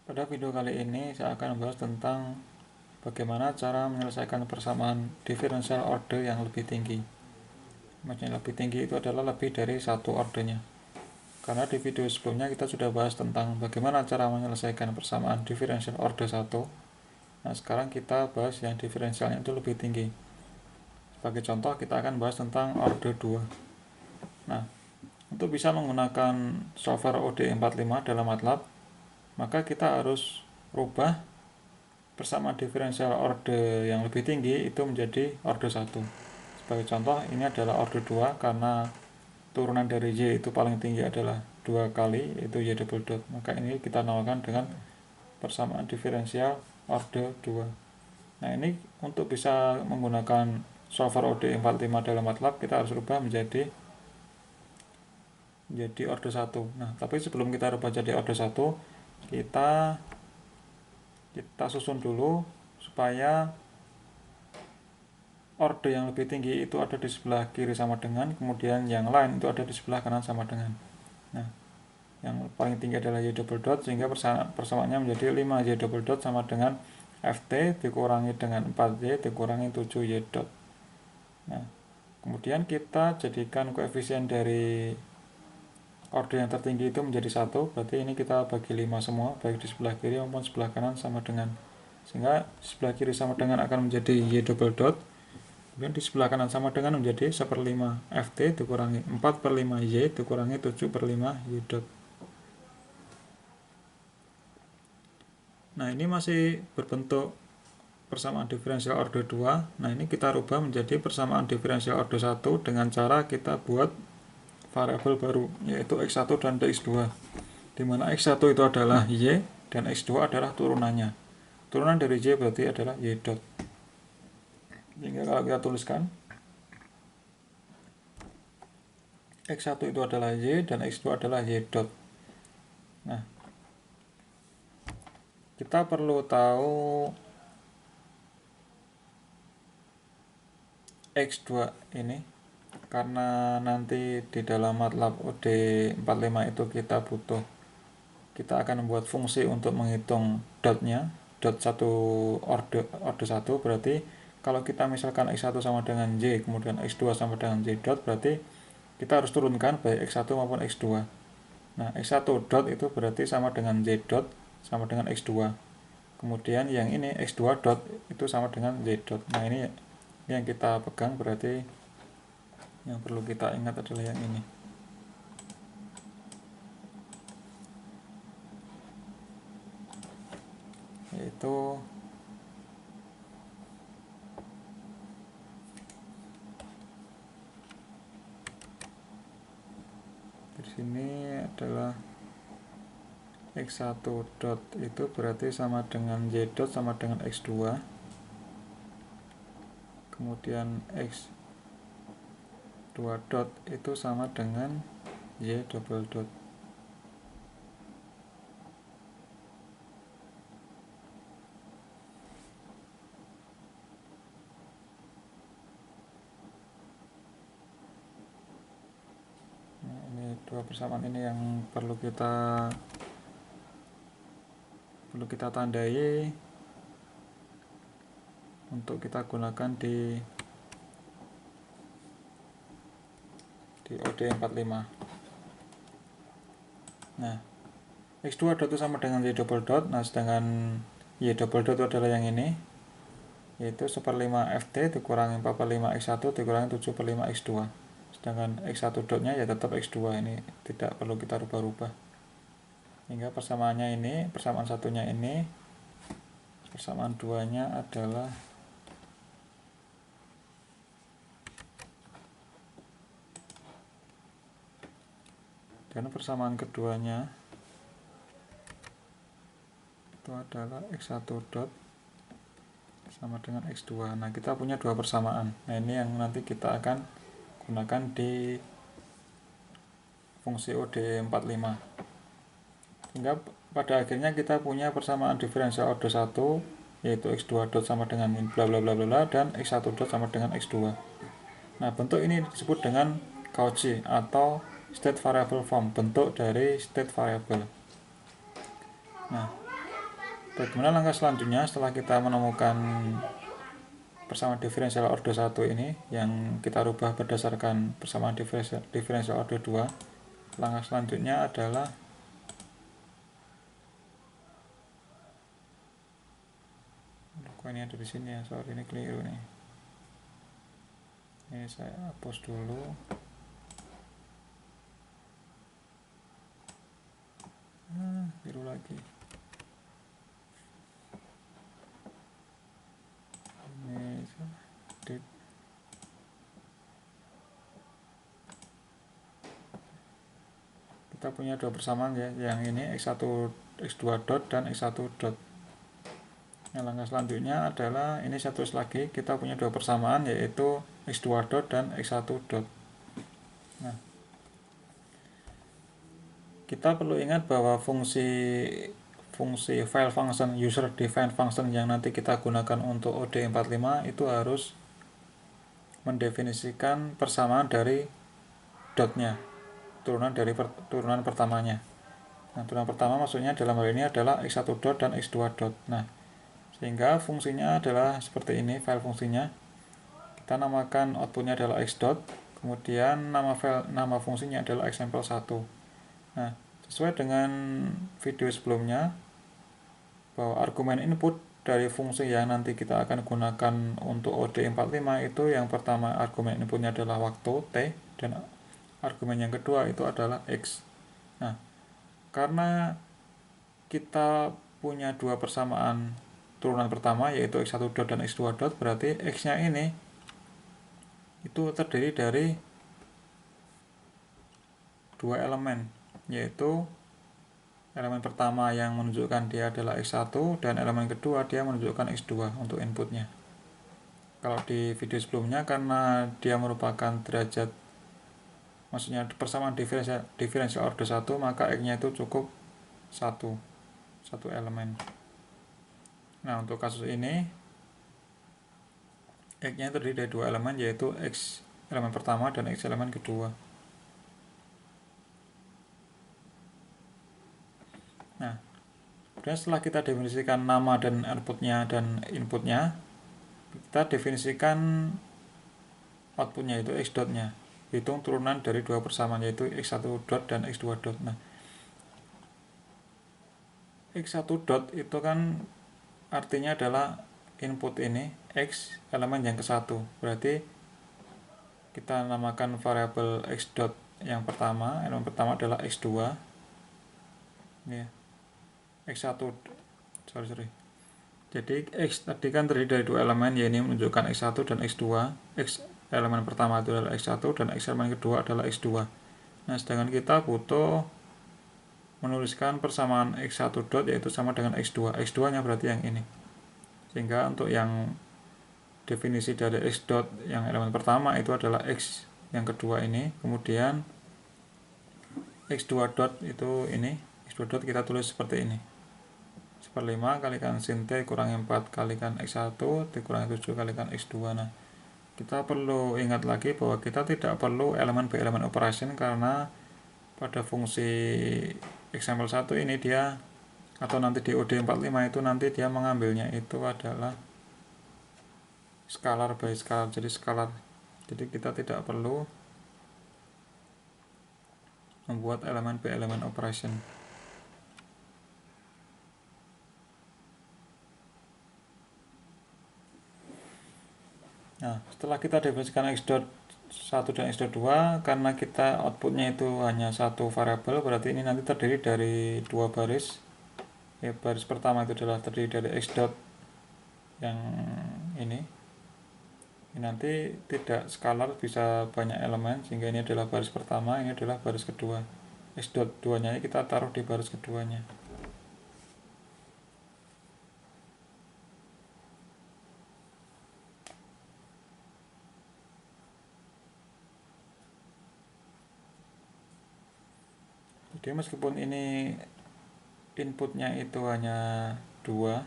Pada video kali ini saya akan membahas tentang bagaimana cara menyelesaikan persamaan diferensial order yang lebih tinggi. Maksudnya lebih tinggi itu adalah lebih dari satu ordernya. Karena di video sebelumnya kita sudah bahas tentang bagaimana cara menyelesaikan persamaan diferensial order 1. Nah, sekarang kita bahas yang diferensialnya itu lebih tinggi. Sebagai contoh, kita akan bahas tentang order 2. Nah, untuk bisa menggunakan solver ODE45 dalam MATLAB, maka kita harus rubah persamaan diferensial order yang lebih tinggi itu menjadi order 1. Sebagai contoh, ini adalah order 2 karena turunan dari Y itu paling tinggi adalah 2 kali, itu Y double dot. Maka ini kita namakan dengan persamaan diferensial order 2. Nah, ini untuk bisa menggunakan solver ODE45 dalam MATLAB, kita harus rubah menjadi order 1. Nah, tapi sebelum kita rubah jadi order 1, kita susun dulu supaya order yang lebih tinggi itu ada di sebelah kiri sama dengan, kemudian yang lain itu ada di sebelah kanan sama dengan. Nah, yang paling tinggi adalah Y double dot, sehingga persamaannya menjadi 5Y double dot sama dengan FT dikurangi dengan 4Y dikurangi 7Y dot. Nah, kemudian kita jadikan koefisien dari order yang tertinggi itu menjadi 1, berarti ini kita bagi 5 semua, baik di sebelah kiri maupun sebelah kanan sama dengan. Sehingga sebelah kiri sama dengan akan menjadi Y double dot, kemudian di sebelah kanan sama dengan menjadi 1/5 FT dikurangi 4/5Y dikurangi 7/5Y dot. Nah, ini masih berbentuk persamaan diferensial order 2. Nah, ini kita rubah menjadi persamaan diferensial order 1 dengan cara kita buat variabel baru, yaitu X1 dan X2, di mana X1 itu adalah Y dan X2 adalah turunannya. Turunan dari Y berarti adalah Y dot. Sehingga kalau kita tuliskan X1 itu adalah Y dan X2 adalah Y dot. Nah, kita perlu tahu X2 ini karena nanti di dalam MATLAB OD45 itu kita akan membuat fungsi untuk menghitung dotnya, dot satu order 1. Berarti kalau kita misalkan X1 sama dengan Y, kemudian X2 sama dengan Y dot, berarti kita harus turunkan baik X1 maupun X2. Nah, X1 dot itu berarti sama dengan Y dot sama dengan X2. Kemudian yang ini X2 dot itu sama dengan Y dot. Nah, ini yang kita pegang, berarti yang perlu kita ingat adalah yang ini. Yaitu di sini adalah X1 dot itu berarti sama dengan Y dot sama dengan X2. Kemudian X2 dot itu sama dengan Y double dot. Nah, ini dua persamaan ini yang perlu kita tandai untuk kita gunakan di OD45. Nah, X2 dot itu sama dengan Y double dot. Nah, sedangkan Y double dot itu adalah yang ini, yaitu 1/5 FT dikurangi 4/5 X1 dikurangi 7/5 X2. Sedangkan X1 dotnya ya tetap X2, ini tidak perlu kita rubah-rubah. Hingga persamaannya ini, persamaan satunya ini, persamaan duanya adalah dan persamaan keduanya itu adalah X1 dot sama dengan X2. Nah, kita punya dua persamaan. Nah, ini yang nanti kita akan gunakan di fungsi OD45. Hingga pada akhirnya kita punya persamaan diferensial order 1, yaitu X2 dot sama dengan bla bla bla bla dan X1 dot sama dengan X2. Nah, bentuk ini disebut dengan Cauchy atau state variable form, bentuk dari state variable. Nah, Bagaimana langkah selanjutnya setelah kita menemukan persamaan diferensial order 1 ini yang kita rubah berdasarkan persamaan diferensial order 2? Langkah selanjutnya adalah kok ini ada di sini ya, sorry ini keliru nih. Ini saya hapus dulu. Biru lagi. Ini kita punya dua persamaan ya, yang ini x1 x2 dot dan x1 dot. Nah, langkah selanjutnya adalah ini satu lagi, kita punya dua persamaan yaitu x2 dot dan x1 dot. Nah, kita perlu ingat bahwa fungsi file function user defined function yang nanti kita gunakan untuk OD45 itu harus mendefinisikan persamaan dari dotnya, turunan pertamanya. Nah, turunan pertama maksudnya dalam hal ini adalah x1 dot dan x2 dot. Nah, sehingga fungsinya adalah seperti ini, file fungsinya. Kita namakan outputnya adalah x dot, kemudian nama fungsinya adalah example1. Nah, sesuai dengan video sebelumnya, bahwa argumen input dari fungsi yang nanti kita akan gunakan untuk OD45 itu yang pertama argumen inputnya adalah waktu T, dan argumen yang kedua itu adalah X. Nah, karena kita punya dua persamaan turunan pertama yaitu x1 dot dan x2 dot, berarti x-nya ini itu terdiri dari dua elemen, yaitu elemen pertama yang menunjukkan dia adalah x1 dan elemen kedua dia menunjukkan x2 untuk inputnya. Kalau di video sebelumnya karena dia merupakan derajat, maksudnya persamaan diferensial order 1, maka x-nya itu cukup satu elemen. Nah, untuk kasus ini x-nya terdiri dari dua elemen yaitu x elemen pertama dan x elemen kedua. Nah, kemudian setelah kita definisikan nama dan outputnya dan inputnya, kita definisikan outputnya itu x dotnya, hitung turunan dari dua persamaan yaitu x1 dot dan x2 dot. Nah, x1 dot itu kan artinya adalah input ini x elemen yang ke-1, berarti kita namakan variabel x dot yang pertama, elemen pertama adalah x2 ya, x1 sorry. Jadi x tadi kan terdiri dari dua elemen, yaitu menunjukkan x1 dan x2. X elemen pertama itu adalah x1 dan x elemen kedua adalah x2. Nah, sedangkan kita butuh menuliskan persamaan x1 dot yaitu sama dengan x2. x2 nya berarti yang ini. Sehingga untuk yang definisi dari x dot yang elemen pertama itu adalah x yang kedua ini, kemudian x2 dot itu ini, x2 dot kita tulis seperti ini, 1/5 kalikan sin T kurangi 4 kalikan x1 dikurangi 7 kalikan x2. Nah, kita perlu ingat lagi bahwa kita tidak perlu elemen by elemen operation, karena pada fungsi example 1 ini dia, atau nanti di OD45 itu nanti dia mengambilnya itu adalah scalar by scalar, jadi scalar. Jadi kita tidak perlu membuat elemen by elemen operation. Nah, setelah kita definisikan x dot 1 dan x dot 2, karena kita outputnya itu hanya satu variabel, berarti ini nanti terdiri dari dua baris. Ya, baris pertama itu adalah terdiri dari x dot yang ini nanti tidak skalar, bisa banyak elemen, sehingga ini adalah baris pertama, ini adalah baris kedua. X dot 2 nya kita taruh di baris keduanya. Jadi meskipun ini inputnya itu hanya 2,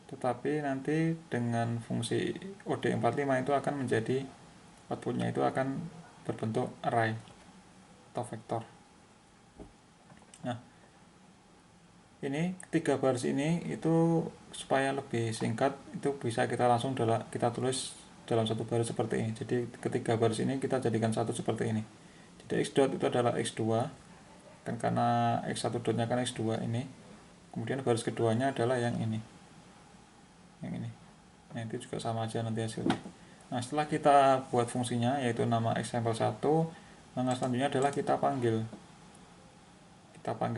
tetapi nanti dengan fungsi OD45 itu akan menjadi outputnya itu akan berbentuk array atau vektor. Nah, ini 3 baris ini itu supaya lebih singkat, itu bisa kita langsung kita tulis dalam 1 baris seperti ini. Jadi ketiga baris ini kita jadikan satu seperti ini. Jadi x dot itu adalah x2, kan karena x1 dotnya kan x2 ini. Kemudian baris keduanya adalah yang ini. Nah, itu juga sama aja nanti hasilnya. Nah, setelah kita buat fungsinya yaitu nama example1, maka selanjutnya adalah kita panggil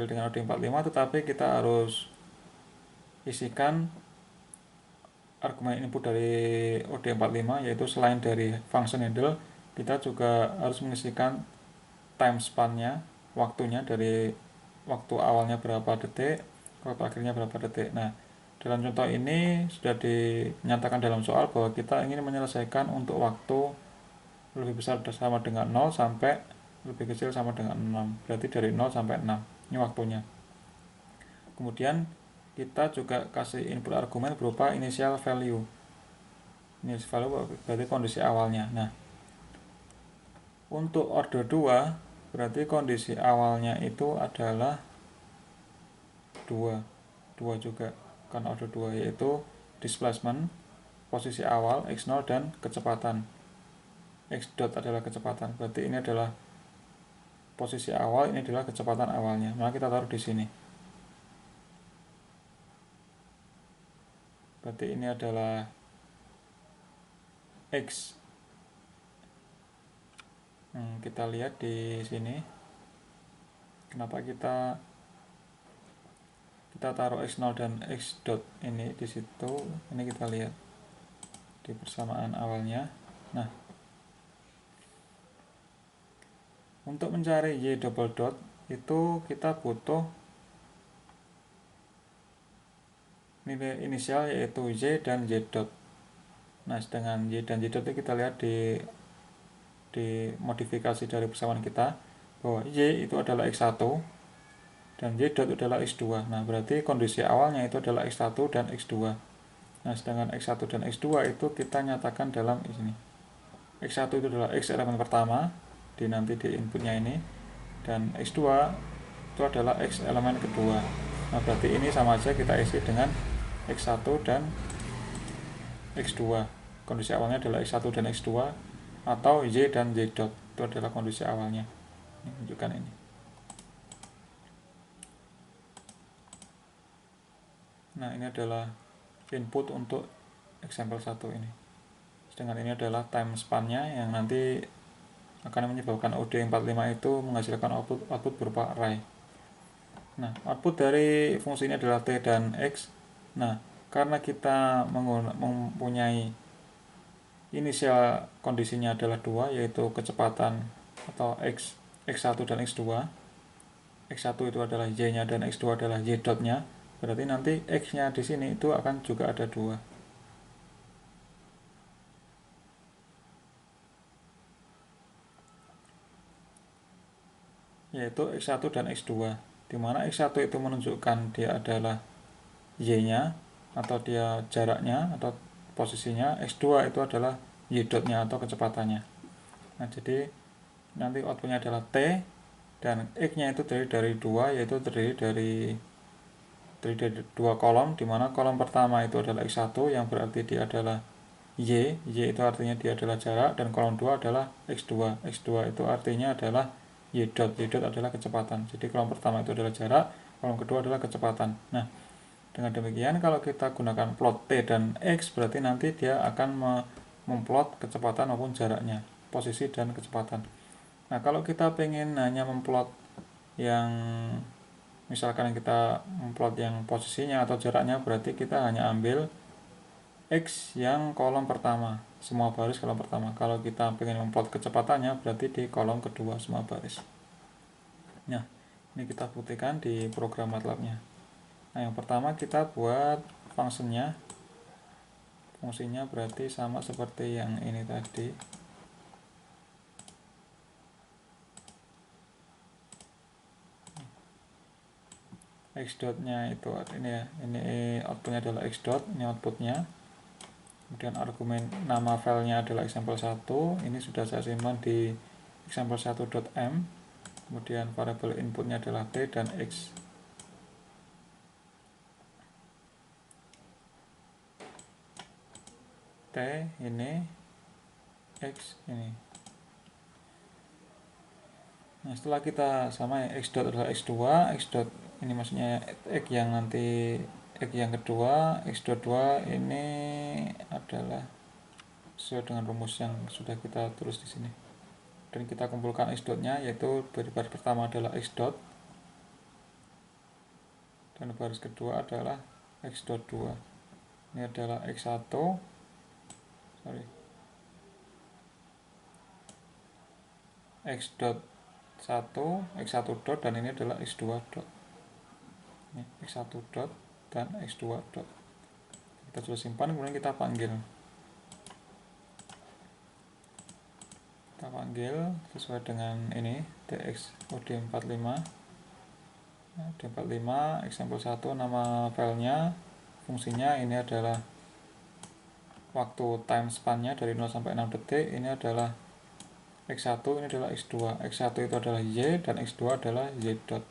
dengan OD45, tetapi kita harus isikan argumen input dari OD45, yaitu selain dari function handle, kita juga harus mengisikan time span-nya, waktunya, dari waktu awalnya berapa detik, waktu akhirnya berapa detik. Nah, dalam contoh ini sudah dinyatakan dalam soal bahwa kita ingin menyelesaikan untuk waktu lebih besar sama dengan 0 sampai lebih kecil sama dengan 6. Berarti dari 0 sampai 6. Ini waktunya. Kemudian kita juga kasih input argumen berupa initial value. Initial value berarti kondisi awalnya. Nah, untuk order 2 berarti kondisi awalnya itu adalah 2 juga. Kan order 2 yaitu displacement, posisi awal, x0, dan kecepatan. X dot adalah kecepatan. Berarti ini adalah posisi awal, ini adalah kecepatan awalnya. Maka kita taruh di sini. Berarti ini adalah X. Kita lihat di sini. Kenapa kita taruh x0 dan x dot ini di situ? Ini kita lihat di persamaan awalnya. Nah, untuk mencari y double dot itu kita butuh nilai inisial yaitu y dan y dot. Nah, sedangkan y dan y dot itu kita lihat di modifikasi dari persamaan kita bahwa y itu adalah x1 dan y dot adalah x2. Nah, berarti kondisi awalnya itu adalah x1 dan x2. Nah, sedangkan x1 dan x2 itu kita nyatakan dalam sini. x1 itu adalah x elemen pertama nanti di inputnya ini, dan x2 itu adalah x elemen kedua. Nah, berarti ini sama aja kita isi dengan x1 dan x2. Kondisi awalnya adalah x1 dan x2, atau y dan y dot itu adalah kondisi awalnya. Ini tunjukkan ini. Nah, ini adalah input untuk example 1 ini. Sedangkan ini adalah time span-nya yang nanti akan menyebabkan OD45 itu menghasilkan output berupa array. Nah, output dari fungsi ini adalah T dan X. Nah, karena kita mempunyai inisial kondisinya adalah 2, yaitu kecepatan atau X1 dan X2. X1 itu adalah Y-nya dan X2 adalah Y dot-nya. Berarti nanti X-nya di sini itu akan juga ada 2. Yaitu X1 dan X2, di mana X1 itu menunjukkan dia adalah Y-nya atau dia jaraknya atau posisinya, X2 itu adalah Y dot-nya atau kecepatannya. Nah, jadi nanti outputnya adalah T, dan X-nya itu terdiri dari 2, yaitu terdiri dari 2 kolom, di mana kolom pertama itu adalah X1 yang berarti dia adalah Y itu artinya dia adalah jarak, dan kolom 2 adalah X2 itu artinya adalah y dot adalah kecepatan. Jadi kolom pertama itu adalah jarak, kolom kedua adalah kecepatan. Nah, dengan demikian kalau kita gunakan plot T dan X, berarti nanti dia akan memplot kecepatan maupun jaraknya, posisi dan kecepatan. Nah, kalau kita pengen hanya memplot yang misalkan kita memplot yang posisinya atau jaraknya, berarti kita hanya ambil X yang kolom pertama, semua baris kolom pertama. Kalau kita pengen memplot kecepatannya, berarti di kolom kedua semua baris. Nah, ini kita buktikan di program MATLAB-nya. Nah, yang pertama kita buat fungsinya. Fungsinya berarti sama seperti yang ini tadi. X dot-nya itu ini ya, ini outputnya adalah X dot, ini outputnya. Kemudian argumen nama filenya adalah example1, ini sudah saya simpan di example1.m. Kemudian variabel inputnya adalah T dan X. T ini, X ini. Nah, setelah kita sama X dot adalah X2, X dot ini maksudnya X yang nanti X yang kedua, X dot 2 ini adalah sesuai dengan rumus yang sudah kita tulis di sini. Dan kita kumpulkan X dotnya, yaitu dari baris pertama adalah X dot dan baris kedua adalah X dot 2. Ini adalah X1, X dot 1, X1 dot, dan ini adalah X2 dot. Ini X1 dot dan X2 dot. Kita sudah simpan, kemudian kita panggil. Kita panggil sesuai dengan ini, tx od45. D45 example 1 nama filenya, fungsinya ini adalah waktu time span-nya dari 0 sampai 6 detik. Ini adalah X1, ini adalah X2. X1 itu adalah Y dan X2 adalah Y dot.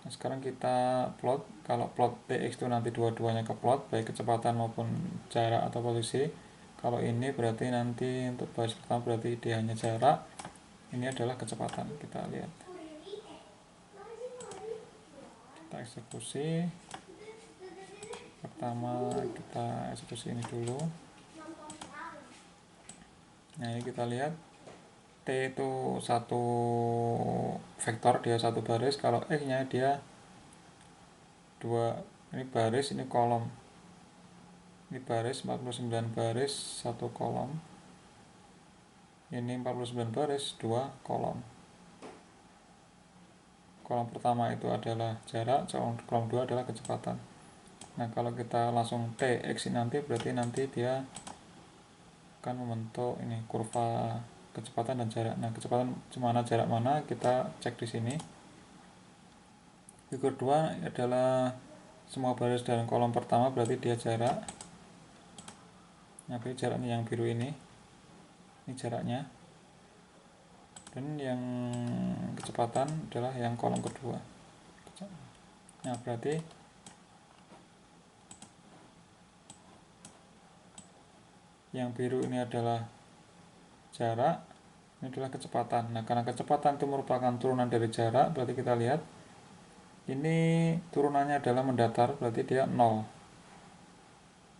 Nah, sekarang kita plot. Kalau plot TX itu nanti dua-duanya ke plot, baik kecepatan maupun jarak atau posisi. Kalau ini berarti nanti untuk baris pertama berarti dia hanya jarak. Ini adalah kecepatan. Kita lihat. Kita eksekusi. Pertama kita eksekusi ini dulu. Nah, ini kita lihat T itu satu vektor, dia satu baris. Kalau X nya dia dua, ini baris, ini kolom. Ini baris 49 baris, satu kolom. Ini 49 baris, dua kolom. Kolom pertama itu adalah jarak, kolom dua adalah kecepatan. Nah, kalau kita langsung TX nanti berarti nanti dia akan membentuk ini kurva kecepatan dan jarak. Nah, kecepatan mana, jarak mana, kita cek di sini. Figur 2 adalah semua baris dan kolom pertama berarti dia jarak. Nah, jaraknya yang biru ini jaraknya. Dan yang kecepatan adalah yang kolom kedua. Nah, berarti yang biru ini adalah jarak, ini adalah kecepatan. Nah, karena kecepatan itu merupakan turunan dari jarak, berarti kita lihat ini turunannya adalah mendatar, berarti dia 0.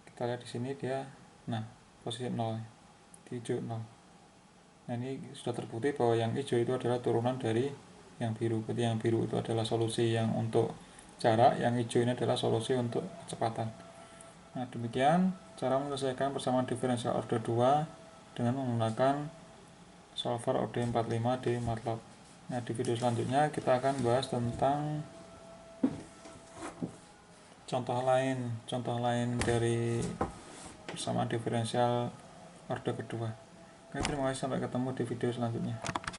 Kita lihat di sini dia, nah, posisi 0, di hijau 0. Nah, ini sudah terbukti bahwa yang hijau itu adalah turunan dari yang biru. Berarti yang biru itu adalah solusi yang untuk jarak, yang hijau ini adalah solusi untuk kecepatan. Nah, demikian cara menyelesaikan persamaan diferensial order 2 dengan menggunakan solver OD45 di MATLAB. Nah, di video selanjutnya kita akan bahas tentang contoh lain dari persamaan diferensial order kedua. Oke, terima kasih, sampai ketemu di video selanjutnya.